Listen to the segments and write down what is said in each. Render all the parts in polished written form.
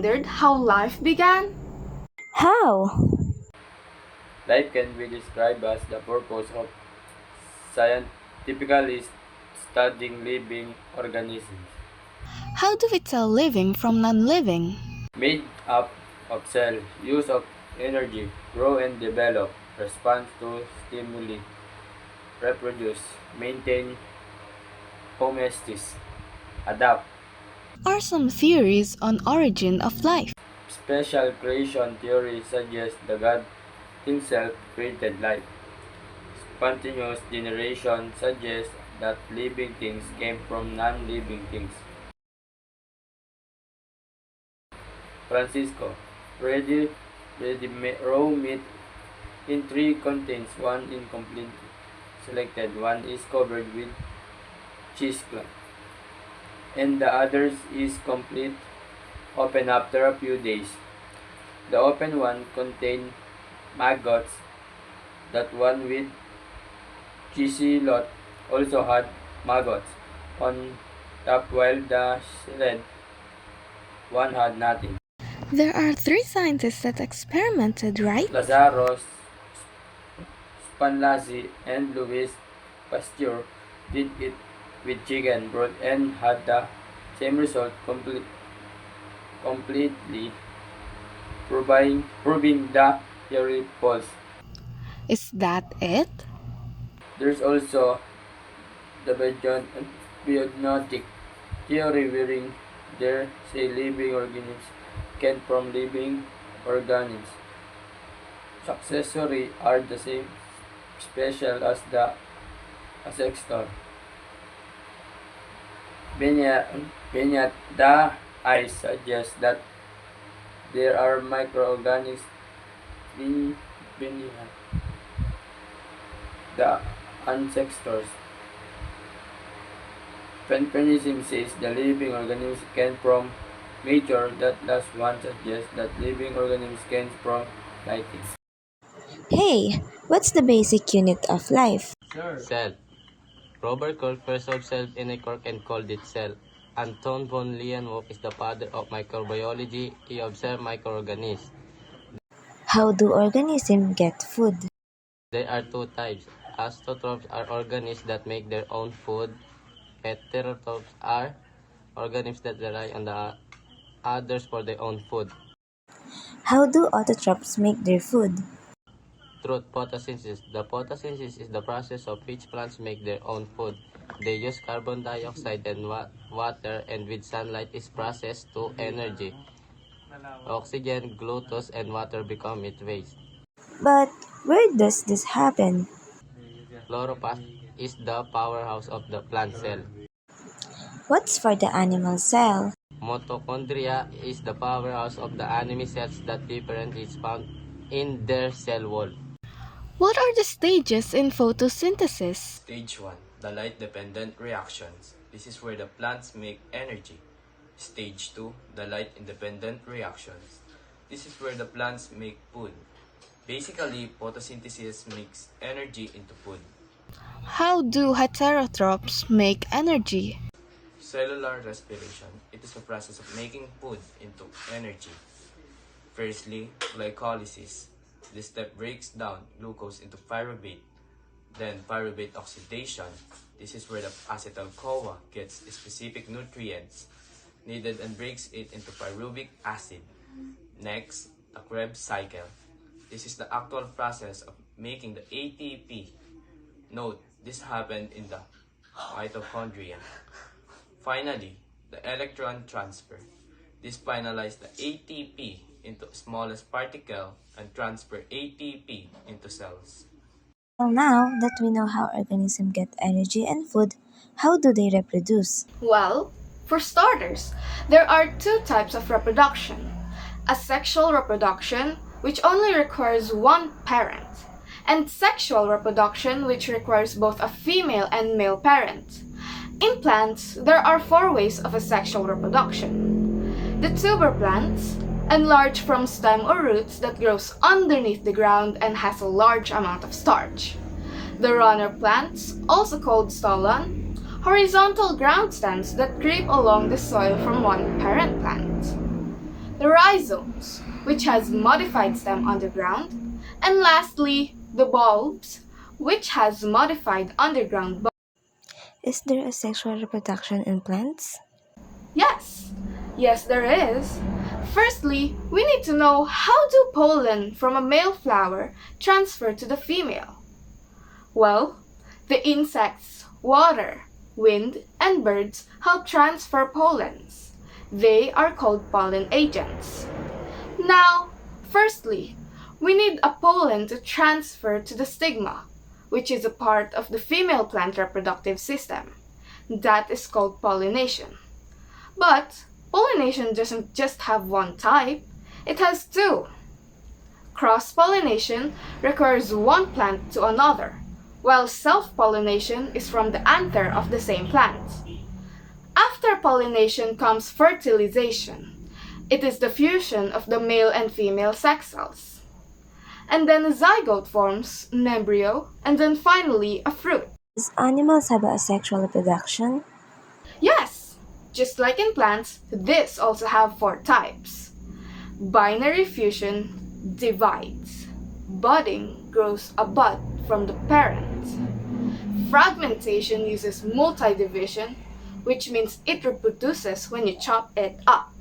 wondered how life began? How? Life can be described as the purpose of scientifically studying living organisms, How do we tell living from non-living? made up of cells, use of energy, grow and develop, respond to stimuli, reproduce, maintain homeostasis, adapt. Are some theories on origin of life? Special creation theory suggests the God himself created life. Spontaneous generation suggests that living things came from non-living things. Francisco, raw meat in three contains one incomplete selected, one is covered with cheesecloth, and the others is complete, open after a few days. The open one contained maggots, that one with cheesy lot also had maggots on top while the shelled one had nothing. There are three scientists that experimented, right? Lazarus, Spanlazi, and Louis Pasteur did it with chicken broth and had the same result completely proving the theory false. Is that it? There's also the biotic theory wherein there say living organisms came from living organisms. Successory are the same special as the ancestor. Beneath the eye suggests that there are microorganisms beneath the ancestors. Feminism says the living organisms came from nature. That last one suggests that living organisms came from lighting. Hey, what's the basic unit of life? Cell. Robert Koch first observed in a cork and called it cell. Anton von Leeuwenhoek is the father of microbiology. He observed microorganisms. How do organisms get food? There are two types. Autotrophs are organisms that make their own food. Heterotrophs are organisms that rely on the others for their own food. How do autotrophs make their food? Through photosynthesis. The photosynthesis is the process of which plants make their own food. They use carbon dioxide and water, and with sunlight is processed to energy. Oxygen, glucose, and water become its waste. But where does this happen? Chloroplast is the powerhouse of the plant cell. What's for the animal cell? Mitochondria is the powerhouse of the animal cells that differently is found in their cell wall. What are the stages in photosynthesis? Stage 1. The light-dependent reactions. This is where the plants make energy. Stage 2. The light-independent reactions. This is where the plants make food. Basically, photosynthesis makes energy into food. How do heterotrophs make energy? Cellular respiration. It is the process of making food into energy. Firstly, glycolysis. This step breaks down glucose into pyruvate. Then pyruvate oxidation. This is where the acetyl-CoA gets specific nutrients needed and breaks it into pyruvic acid. Next, the Krebs cycle. This is the actual process of making the ATP. Note, this happened in the mitochondria. Finally, the electron transfer. This finalizes the ATP into smallest particle and transfer ATP into cells. Well, now that we know how organisms get energy and food, how do they reproduce? Well, for starters, there are two types of reproduction: asexual reproduction, which only requires one parent, and sexual reproduction, which requires both a female and male parent. In plants, there are four ways of asexual reproduction: the tuber plants, enlarged from stem or roots that grows underneath the ground and has a large amount of starch; the runner plants, also called stolon, horizontal ground stems that creep along the soil from one parent plant; the rhizomes, which has modified stem underground, and lastly, the bulbs, which has modified underground bulb. Is there a sexual reproduction in plants? Yes, yes, there is. Firstly, we need to know how do pollen from a male flower transfer to the female? Well, the insects, water, wind, and birds help transfer pollens. They are called pollen agents. Now, firstly, we need a pollen to transfer to the stigma, which is a part of the female plant reproductive system. That is called pollination. But pollination doesn't just have one type, it has two. Cross-pollination requires one plant to another, while self-pollination is from the anther of the same plant. After pollination comes fertilization. It is the fusion of the male and female sex cells. And then a zygote forms, an embryo, and then finally a fruit. Does animals have a sexual reproduction? Yes, just like in plants, this also have four types. Binary fusion divides. Budding grows a bud from the parent. Fragmentation uses multidivision, which means it reproduces when you chop it up.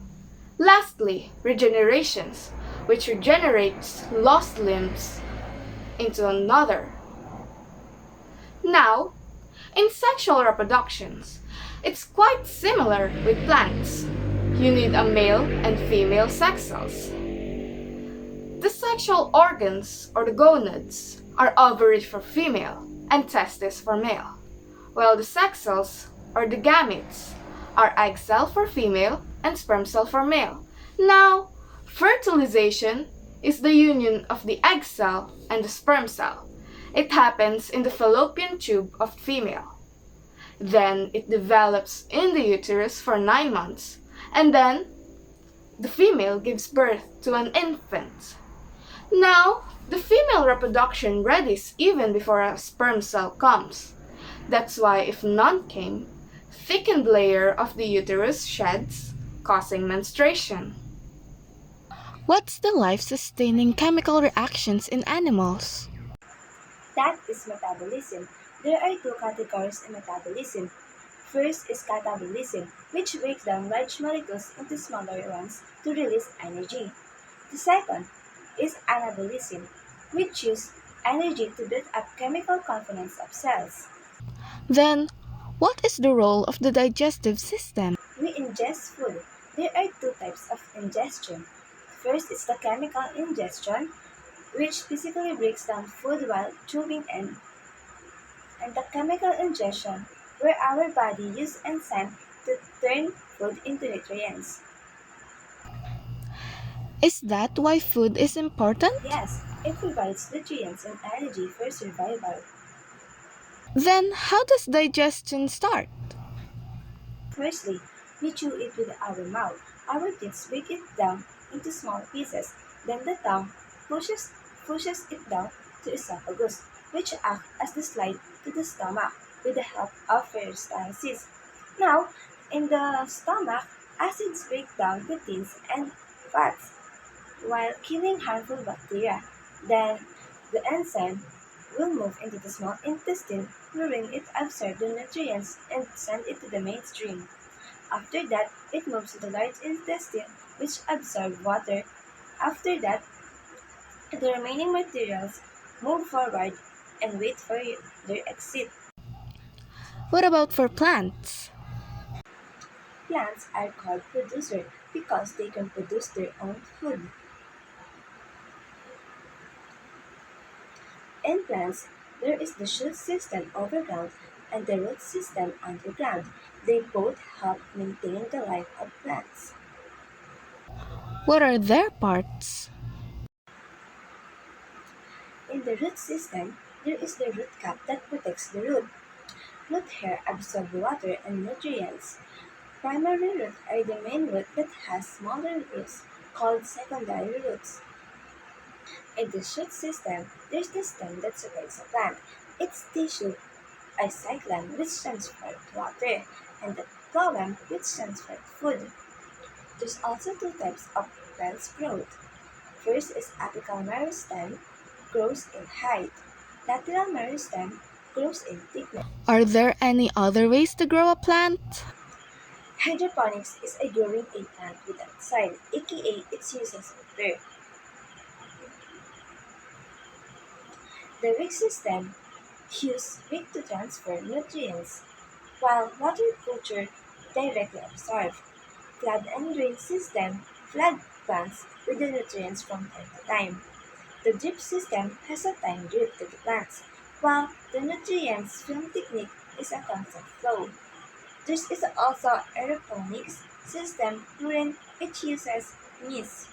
Lastly, regenerations, which regenerates lost limbs into another. Now, in sexual reproductions, it's quite similar with plants. You need a male and female sex cells. The sexual organs, or the gonads, are ovaries for female and testes for male, while the sex cells, or the gametes, are egg cell for female and sperm cell for male. Now, fertilization is the union of the egg cell and the sperm cell. It happens in the fallopian tube of female. Then it develops in the uterus for 9 months, and then the female gives birth to an infant. Now, the female reproduction readies even before a sperm cell comes. That's why if none came, thickened layer of the uterus sheds, causing menstruation. What's the life-sustaining chemical reactions in animals? That is metabolism. There are two categories in metabolism. First is catabolism, which breaks down large molecules into smaller ones to release energy. The second is anabolism, which uses energy to build up chemical components of cells. Then, what is the role of the digestive system? We ingest food. There are two types of ingestion. First is the chemical ingestion, which physically breaks down food while chewing in, and the chemical ingestion, where our body uses enzymes to turn food into nutrients. Is that why food is important? Yes, it provides nutrients and energy for survival. Then, how does digestion start? Firstly, we chew it with our mouth. Our teeth break it down into small pieces. Then the tongue pushes, pushes it down to esophagus, which acts as the slide to the stomach with the help of peristalsis. Now, in the stomach, acids break down proteins and fats while killing harmful bacteria. Then, the enzyme will move into the small intestine, wherein it absorbs the nutrients and send it to the mainstream. After that, it moves to the large intestine, which absorb water. After that, the remaining materials move forward and wait for their exit. What about for plants? Plants are called producers because they can produce their own food. In plants, there is the shoot system overground and the root system underground. They both help maintain the life of plants. What are their parts? In the root system, there is the root cap that protects the root. Root hair absorb water and nutrients. Primary roots are the main root that has smaller roots called secondary roots. In the shoot system, there's the stem that supports a plant. Its tissue are cyclan, which transport water, and the phloem, which transport food. There's also two types of plant's growth. First is apical meristem, grows in height. Lateral meristem grows in thickness. Are there any other ways to grow a plant? Hydroponics is a growing a plant without soil, aka its uses water. The wick system uses wick to transfer nutrients, while water culture directly absorbs. Flood and drain system flood plants with the nutrients from time to time. The drip system has a time drip to the plants, while the nutrients film technique is a constant flow. There is also aeroponics system wherein it uses mist